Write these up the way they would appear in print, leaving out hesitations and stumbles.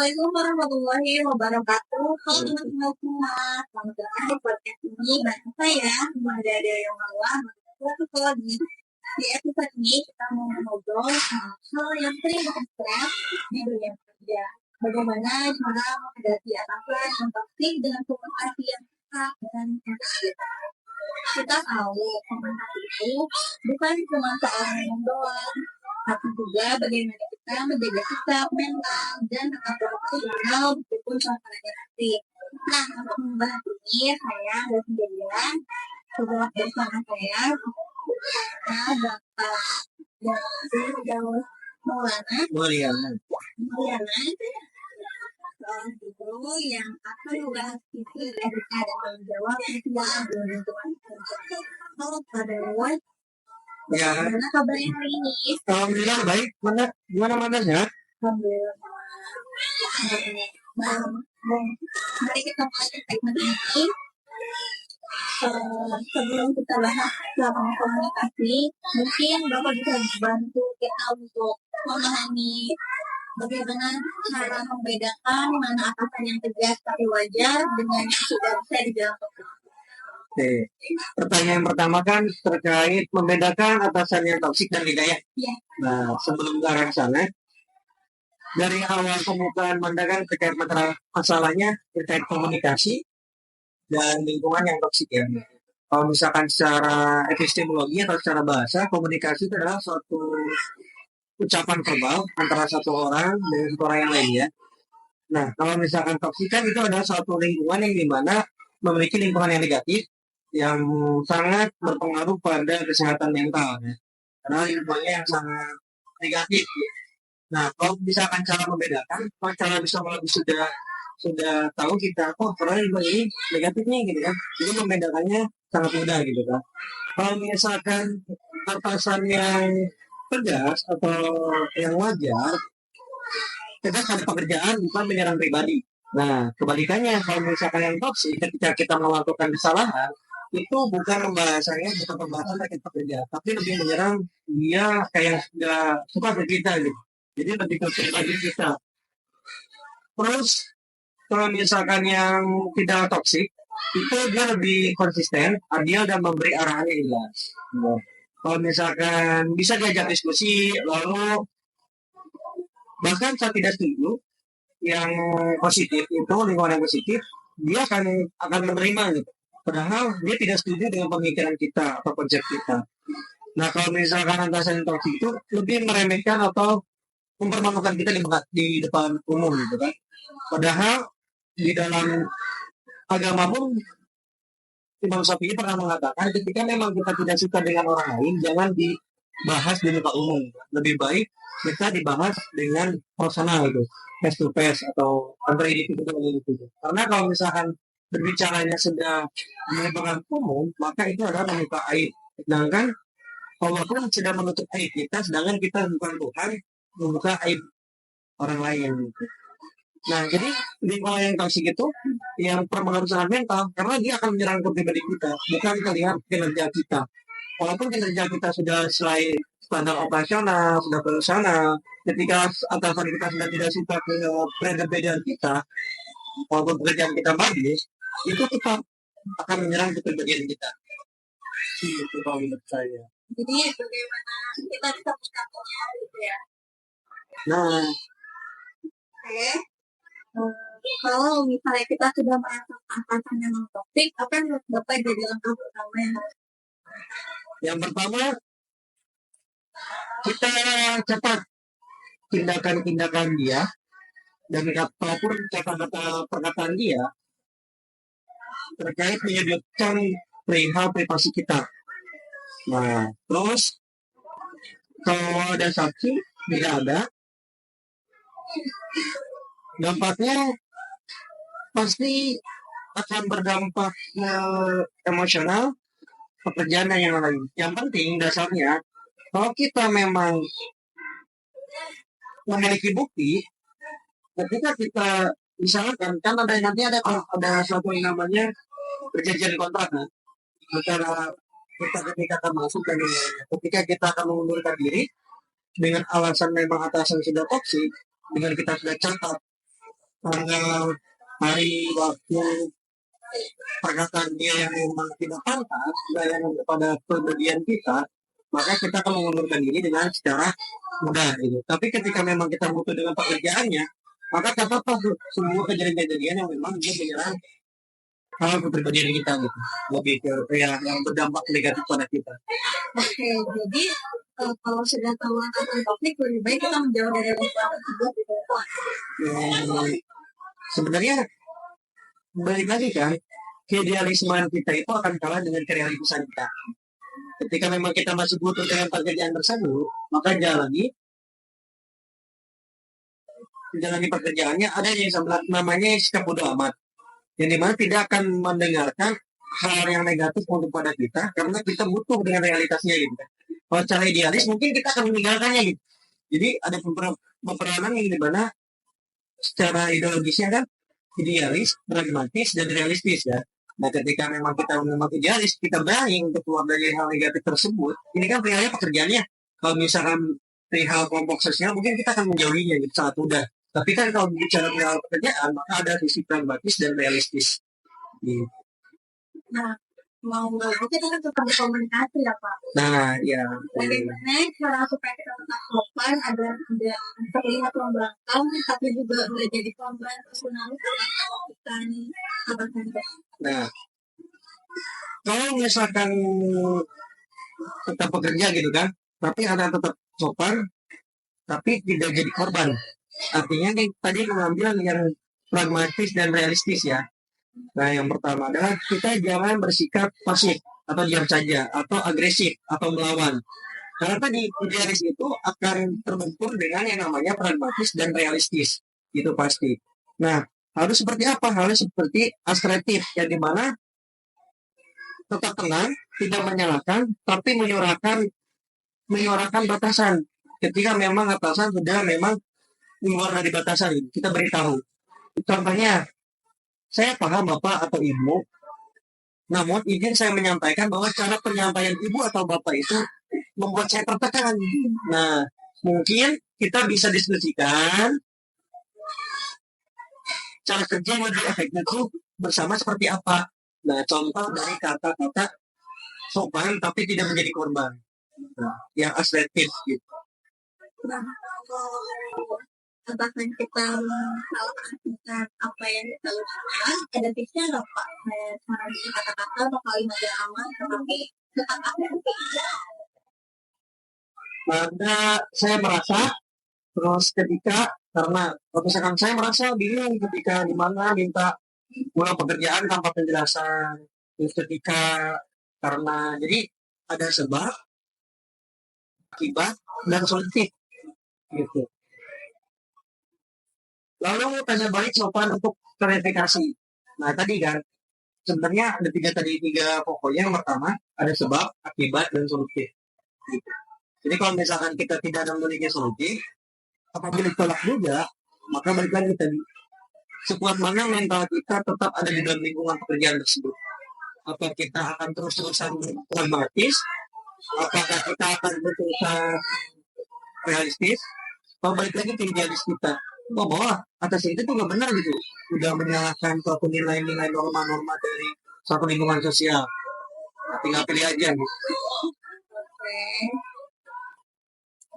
Assalamualaikum warahmatullahi wabarakatuh. Halo teman-teman semua, selamat datang di podcast ini bareng saya, Mada yang Mawar. Di episode ini kita mau ngobrol hal yang sering terjadi di dunia kerja. Bagaimana cara menghadapi atasan yang toksik dengan komunikasi yang ketat dan sensitif. Kita tahu komunikasi itu bukan cuma soal ngomong doang, tapi juga bagaimana kita menjaga sikap, mental, dan tetap profesional meskipun suasananya asik. Nah, untuk membahas ini, saya dan sendirian sebelah bersama saya, Bapak Daus Maulana, seorang guru yang akan membahas isi etika dan tanggung jawab keselamatan di lingkungan kerja. Halo Pak Daus. Ya, Gimana kabarnya hari ini? alhamdulillah baik. Gimana mananya? Alhamdulillah. Mari kita mulai segmen ini. Sebelum kita bahas tentang komunikasi, mungkin Bapak bisa bantu kita untuk memahami bagaimana cara membedakan mana atasan yang tegas tapi wajar dengan yang tidak bisa dilakukan. Oke. Pertanyaan pertama kan terkait membedakan atasan yang toksik dan tidak ya. Iya. Nah, sebelum ke arah sana, dari awal pembukaan Manda kan terkait masalahnya terkait komunikasi dan lingkungan yang toksik ya. Kalau misalkan secara epistemologi atau secara bahasa, komunikasi itu adalah suatu ucapan verbal antara satu orang dengan satu orang yang lainnya. Nah, kalau misalkan toksik kan itu adalah suatu lingkungan yang dimana memiliki lingkungan yang negatif yang sangat berpengaruh pada kesehatan mental ya. Karena lingkungannya yang sangat negatif ya. Nah, kalau misalkan cara membedakan, kalau cara bisa lebih sudah tahu kita, karena lingkungan ini negatif nih gitu kan. Jadi membedakannya sangat mudah gitu kan. Kalau misalkan atasan yang tegas atau yang wajar, tegas pada pekerjaan bukan menyerang pribadi. Nah, kebalikannya kalau misalkan yang toksik ketika kita melakukan kesalahan itu bukan pembahasan terkait pekerjaan, tapi lebih menyerang dia kayak nggak suka ke kita gitu. Jadi lebih ke pribadi kita. Terus kalau misalkan yang tidak toksik itu dia lebih konsisten, adil dan memberi arahan yang jelas. Nah, kalau misalkan bisa diajak diskusi, lalu bahkan saya tidak setuju yang positif itu lingkungan yang positif, dia akan menerima gitu. Padahal dia tidak setuju dengan pemikiran kita atau konsep kita. Nah, kalau misalkan atasan yang toksik itu lebih meremehkan atau mempermalukan kita di depan umum gitu kan. Padahal di dalam agama pun Imam Syafi'i pernah mengatakan ketika memang kita tidak suka dengan orang lain, jangan dibahas di muka umum. Lebih baik kita dibahas dengan personal gitu, face to face atau antara individu dengan individu. Karena kalau misalkan berbicaranya sudah melebarkan umum, maka itu adalah membuka aib. Sedangkan Allah pun sedang menutup aib kita, sedangkan kita bukan Tuhan membuka aib orang lain. Gitu. Nah, jadi lingkungan yang toksik itu yang berpengaruh sangat mental karena dia akan menyerang ke pribadi kita, bukan melihat kinerja kita. Walaupun kinerja kita sudah sesuai standar operasional, sudah profesional, ketika atasan kita sudah tidak suka ke perbedaan kita, walaupun pekerjaan kita bagus, itu tetap akan menyerang ke pribadian kita. Itu kalau menurut saya. Jadi bagaimana kita bisa menyikapinya gitu ya. Nah, Oke. Kalau misalnya kita sudah merasa atasan yang toksik, apa yang harus Bapak jadi langkah pertama yang pertama kita catat tindakan-tindakan dia dan apapun kata-kata perkataan dia terkait menyudutkan perihal privasi kita. Nah, terus kalau ada saksi tidak ada, dampaknya pasti akan berdampak emosional pekerjaan dan yang lain. Yang penting dasarnya kalau kita memang memiliki bukti, ketika kita misalkan kan nanti ada suatu yang namanya perjanjian kontrak kan, antara kita ketika akan masuk dan yang lainnya. Ketika kita akan mengundurkan diri dengan alasan memang atasan sudah toksik, dengan kita sudah catat tanggal, hari, waktu perkataan dia yang memang tidak pantas dan kepada kepribadian kita, maka kita akan mengundurkan diri dengan secara mudah gitu. Tapi ketika memang kita butuh dengan pekerjaannya, maka kita tahu semua kejadian-kejadian yang memang dia menyerang hal kepribadian kita gitu, lebih ke yang berdampak negatif pada kita. Oke, jadi kalau sudah tahu tentang topik, lebih baik kita menjauh dari lingkungan tersebut gitu. Sebenarnya balik lagi kan, keidealisme kita itu akan kalah dengan kerealisan kita. Ketika memang kita masih butuh dengan pekerjaan tersebut, maka jalani pekerjaannya. Ada yang namanya sikap bodoh amat, yang dimana tidak akan mendengarkan hal yang negatif untuk pada kita karena kita butuh dengan realitasnya gitu. Kalau cara idealis mungkin kita akan meninggalkannya gitu. Jadi ada peperanan yang dimana secara ideologisnya kan idealis, pragmatis, dan realistis ya. Nah ketika memang kita memang idealis, kita berani untuk keluar dari hal negatif tersebut. Ini kan perihal pekerjaannya. Kalau misalkan perihal kelompok sosial, mungkin kita akan menjauhinya gitu, sangat mudah. Tapi kan kalau bicara perihal pekerjaan, maka ada sisi pragmatis dan realistis. Gitu. Nah, mau nggak mau kita kan tetap berkomunikasi ya Pak. Nah, ya. Bagaimana cara supaya kita tetap sopan agar tidak terlihat membangkang, tapi juga nggak jadi korban personal bukan apa saja. Nah, kalau misalkan tetap bekerja gitu kan, tapi ada tetap sopan, tapi tidak jadi korban. Artinya tadi mengambil yang pragmatis dan realistis ya. Nah, yang pertama adalah kita jangan bersikap pasif atau diam saja atau agresif atau melawan. Karena tadi idealis itu akan terbentur dengan yang namanya pragmatis dan realistis. Itu pasti. Nah, harus seperti apa? Harus seperti asertif, yang dimana tetap tenang, tidak menyalahkan, tapi menyuarakan batasan. Ketika memang atasan sudah memang keluar dari batasan, kita beritahu. Contohnya, saya paham Bapak atau Ibu, namun izin saya menyampaikan bahwa cara penyampaian Ibu atau Bapak itu membuat saya tertekan. Nah, mungkin kita bisa diskusikan cara kerja yang lebih efektif itu bersama seperti apa. Nah, contoh dari kata-kata sopan tapi tidak menjadi korban. Nah, yang asertif gitu. Nah, atasan kita melakukan apa yang kita lakukan, ada tipsnya nggak Pak? Cara kata-kata atau kalimat yang aman, tetapi tetap efektif. Maka saya merasa terus ketika karena misalkan saya merasa bingung ketika dimana minta pulang pekerjaan tanpa penjelasan, terus ketika karena jadi ada sebab, akibat, dan solutif gitu. Lalu tanya balik sopan untuk klarifikasi. Nah tadi kan sebenarnya ada tiga pokoknya. Yang pertama ada sebab, akibat, dan solutif. Gitu. Jadi kalau misalkan kita tidak memiliki solutif, apabila ditolak juga, maka balik lagi tadi sekuat mana mental kita tetap ada di dalam lingkungan pekerjaan tersebut. Apa kita akan terus-terusan pragmatis? Apakah kita akan berusaha realistis? Kalau balik lagi ke idealis kita, bahwa atas itu tuh nggak benar gitu, udah menyalahkan suatu nilai-nilai norma-norma dari suatu lingkungan sosial. Tinggal pilih aja gitu. Oke.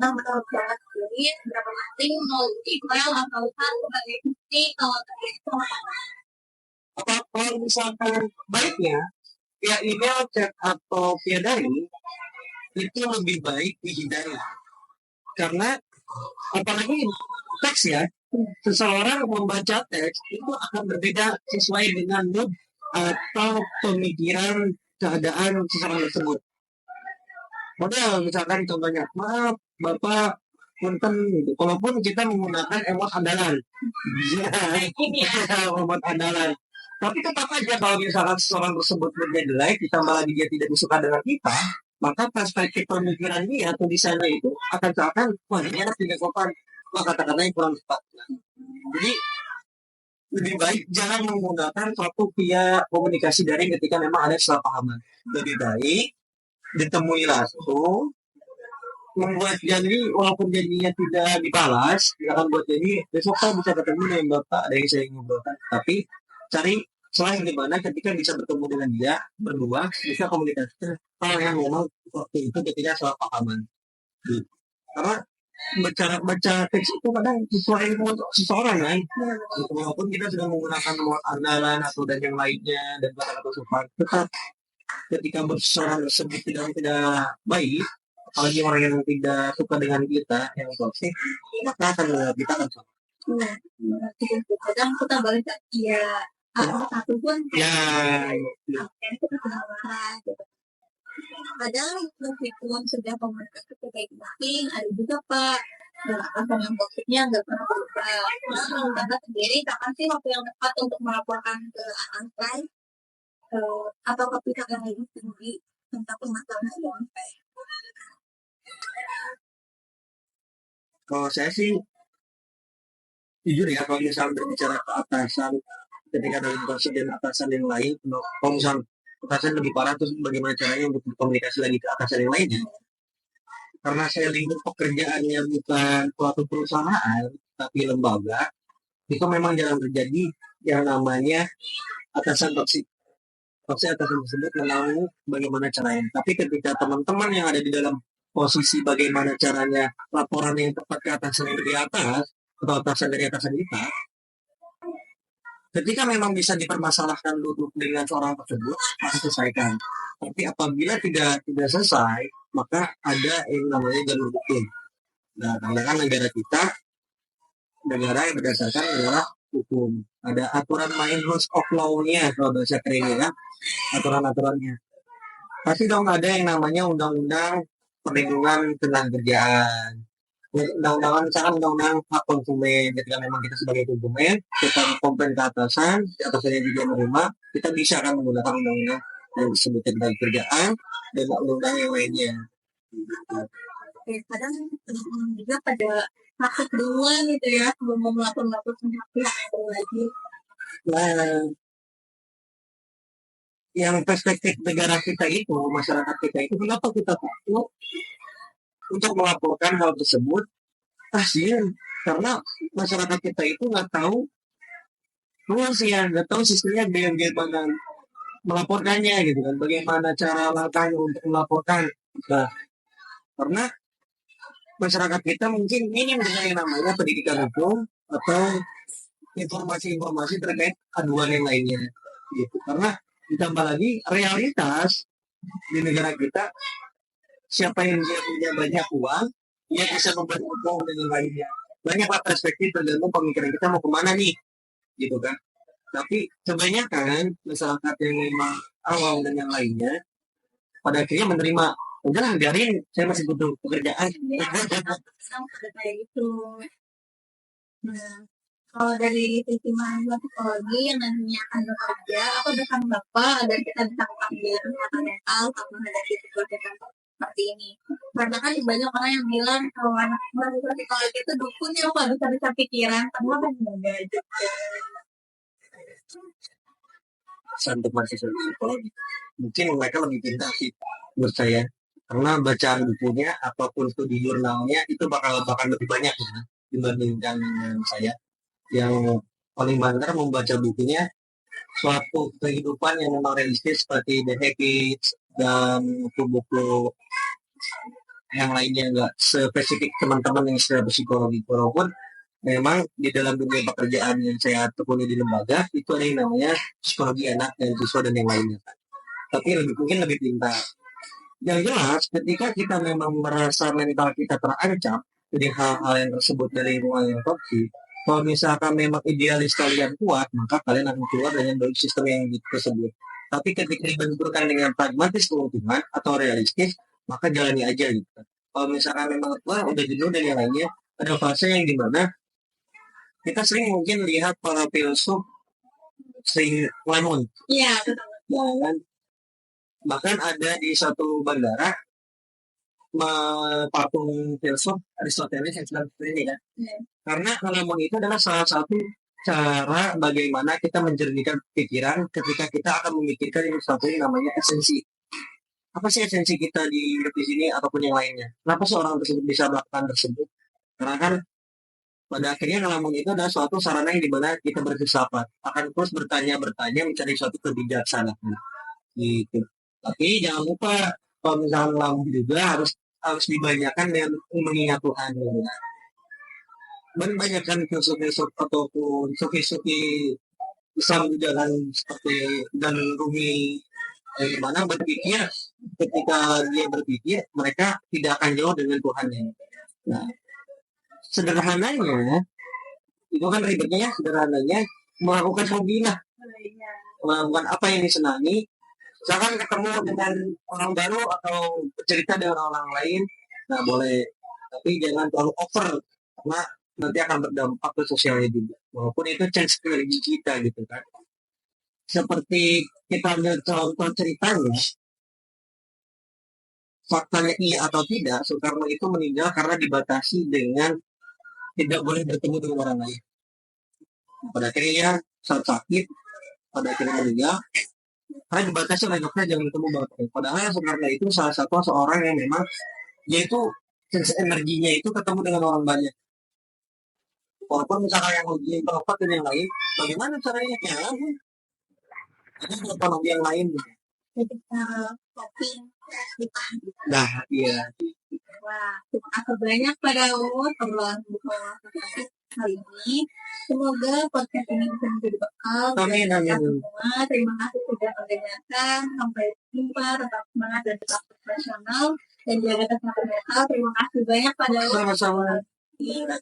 Nah, menurut Bapak sendiri, berapa penting melalui email atau sebagai bukti kalau terjadi apa kalau misalkan baiknya via email, chat, atau via daring itu lebih baik dihindari karena apalagi teks ya, seseorang membaca teks itu akan berbeda sesuai dengan mood atau pemikiran keadaan seseorang tersebut. Model misalkan contohnya, maaf Bapak punten gitu. Walaupun kita menggunakan emot andalan. Emot andalan. Tapi tetap aja kalau misalkan seseorang tersebut menjadi ditambah lagi dia tidak suka dengan kita, maka perspektif pemikiran dia tulisannya itu akan seakan wah ini anak tidak sopan, wah kata-kata yang kurang tepat. Jadi lebih baik jangan menggunakan suatu via komunikasi daring ketika memang ada kesalahpahaman. Lebih baik ditemui langsung, membuat janji walaupun janjinya tidak dibalas, tidak akan buat janji besok saya bisa ketemu dengan bapak, ada yang saya ngobrolkan, tapi cari selain di mana ketika bisa bertemu dengan dia berdua bisa komunikasi hal yang memang waktu itu ketika salah pahaman gitu. Karena baca teks itu kadang sesuai dengan seseorang kan gitu. Walaupun kita sudah menggunakan nomor andalan atau dan yang lainnya dan kata-kata sopan, tetap ketika seseorang tersebut tidak baik, apalagi orang yang tidak suka dengan kita yang toksik, maka kita akan sama. Kadang kita balik ya satu pun Ya, kita marah gitu. Kadang meskipun sudah komunikasi kayak penting, ada juga Pak alasan yang toksiknya nggak pernah berubah. Karena sendiri kapan sih waktu yang tepat untuk melaporkan ke angkai atau ke pihak yang lebih tinggi tentang permasalahan yang kalau saya sih jujur ya, kalau misalnya berbicara ke atasan ketika ada interaksi dengan atasan yang lain, kalau misalnya atasan lebih parah, terus bagaimana caranya untuk berkomunikasi lagi ke atasan yang lainnya, karena saya lingkup pekerjaannya bukan suatu perusahaan tapi lembaga, itu memang jarang terjadi yang namanya atasan toksik. Toksik atasan tersebut menahu bagaimana caranya, tapi ketika teman-teman yang ada di dalam posisi bagaimana caranya laporan yang tepat ke atasan yang dari atas atau atasan dari atasan kita, ketika memang bisa dipermasalahkan duduk dengan seorang tersebut, maka selesaikan. Tapi apabila tidak selesai, maka ada yang namanya jalur hukum. Nah, karena kan negara kita negara yang berdasarkan negara hukum. Ada aturan main rules of law-nya kalau bahasa kerennya, aturan-aturannya. Pasti dong ada yang namanya undang-undang perlindungan tenaga kerjaan. Undang-undang misalkan undang-undang hak konsumen, ketika memang kita sebagai konsumen kita komplain ke atasannya juga menerima, kita bisa kan menggunakan undang-undang yang disebut tentang kerjaan dan undang-undang yang lainnya. Kadang juga pada takut duluan gitu ya sebelum melakukan pihak itu lagi. Nah, yang perspektif negara kita itu, masyarakat kita itu, kenapa kita takut untuk melaporkan hal tersebut? Kasian, karena masyarakat kita itu nggak tahu rules ya, nggak tahu sistemnya bagaimana melaporkannya gitu kan, bagaimana cara langkahnya untuk melaporkan. Nah, karena masyarakat kita mungkin minim dengan yang namanya pendidikan hukum atau informasi-informasi terkait aduan yang lainnya gitu. Karena ditambah lagi realitas di negara kita, siapa yang punya banyak uang dia bisa membuat hukum dengan lainnya. Banyaklah perspektif tergantung pemikiran kita mau kemana nih gitu kan. Tapi kebanyakan masyarakat yang memang awam dan yang lainnya pada akhirnya menerima, udahlah biarin, saya masih butuh pekerjaan. Kayak gitu. Nah, kalau dari sisi mahasiswa psikologi yang nantinya akan bekerja, aku dekan Bapak agar kita bisa mengambil kesehatan mental atau menghadapi situasi seperti ini. Karena kan banyak orang yang bilang kalau anak mahasiswa psikologi itu dukun ya nggak bisa pikiran, karena kan enggak juga. Untuk mahasiswa psikologi mungkin mereka lebih pintar sih menurut saya, karena bacaan bukunya apapun studi jurnalnya itu bakal lebih banyak ya, dibandingkan saya yang paling banter membaca bukunya suatu kehidupan yang memang realistis seperti The Habits dan buku-buku yang lainnya, nggak spesifik teman-teman yang sudah psikologi. Walaupun memang di dalam dunia pekerjaan yang saya tekuni di lembaga itu ada yang namanya psikologi anak dan siswa dan yang lainnya, tapi mungkin lebih pintar. Yang jelas ketika kita memang merasa mental kita terancam dari hal-hal yang tersebut dari lingkungan yang toksik, kalau misalkan memang idealis kalian kuat, maka kalian akan keluar dengan sistem yang tersebut. Tapi ketika dibenturkan dengan pragmatis keuntungan atau realistis, maka jalani aja gitu. Kalau misalkan memang udah jenuh dan yang lainnya, ada fase yang dimana kita sering mungkin lihat para filsuf sering ngelamun. Iya, betul. Ya, kan? Bahkan ada di suatu bandara patung filsuf Aristoteles yang sedang seperti ini kan. Karena ngelamun itu adalah salah satu cara bagaimana kita menjernihkan pikiran ketika kita akan memikirkan sesuatu yang namanya esensi. apa sih esensi kita di hidup di sini ataupun yang lainnya. Kenapa sih orang tersebut bisa melakukan tersebut? Karena kan pada akhirnya ngelamun itu adalah suatu sarana yang dimana kita berfilsafat akan terus bertanya mencari suatu kebijaksanaan gitu. Tapi jangan lupa kalau misalnya ngelamun juga harus harus dibanyakan dengan mengingat Tuhan gitu. Dan banyak kan filsuf-filsuf ataupun sufi-sufi Islam juga kan seperti dan Rumi yang dimana berpikir ketika dia berpikir mereka tidak akan jauh dengan Tuhannya. Nah, sederhananya itu kan ribetnya ya, sederhananya melakukan hobi lah, melakukan apa yang disenangi. Misalkan ketemu dengan orang baru atau bercerita dengan orang lain, nah boleh, tapi jangan terlalu over karena nanti akan berdampak ke sosialnya juga. Walaupun itu chance energi kita gitu kan. Seperti kita ambil contoh ceritanya, faktanya iya atau tidak, Soekarno itu meninggal karena dibatasi dengan tidak boleh bertemu dengan orang lain. Pada akhirnya saat sakit, pada akhirnya meninggal karena dibatasi oleh dokter jangan ketemu banget. Padahal Soekarno itu salah satu seorang yang memang dia itu sense energinya itu ketemu dengan orang banyak. Walaupun misalnya yang hobi introvert dan yang lain, bagaimana caranya? Ya, ada beberapa hobi yang lain. Ketika coping, Nah, iya. wah, terima kasih banyak pada Daud obrolan buku kali ini. Semoga podcast ini bisa menjadi bekal buat Amin, kita amin. semua. Terima kasih sudah mendengarkan. Sampai jumpa, tetap semangat dan tetap profesional dan jaga kesehatan mental. Terima kasih banyak pada Daud. Sama-sama. Iya.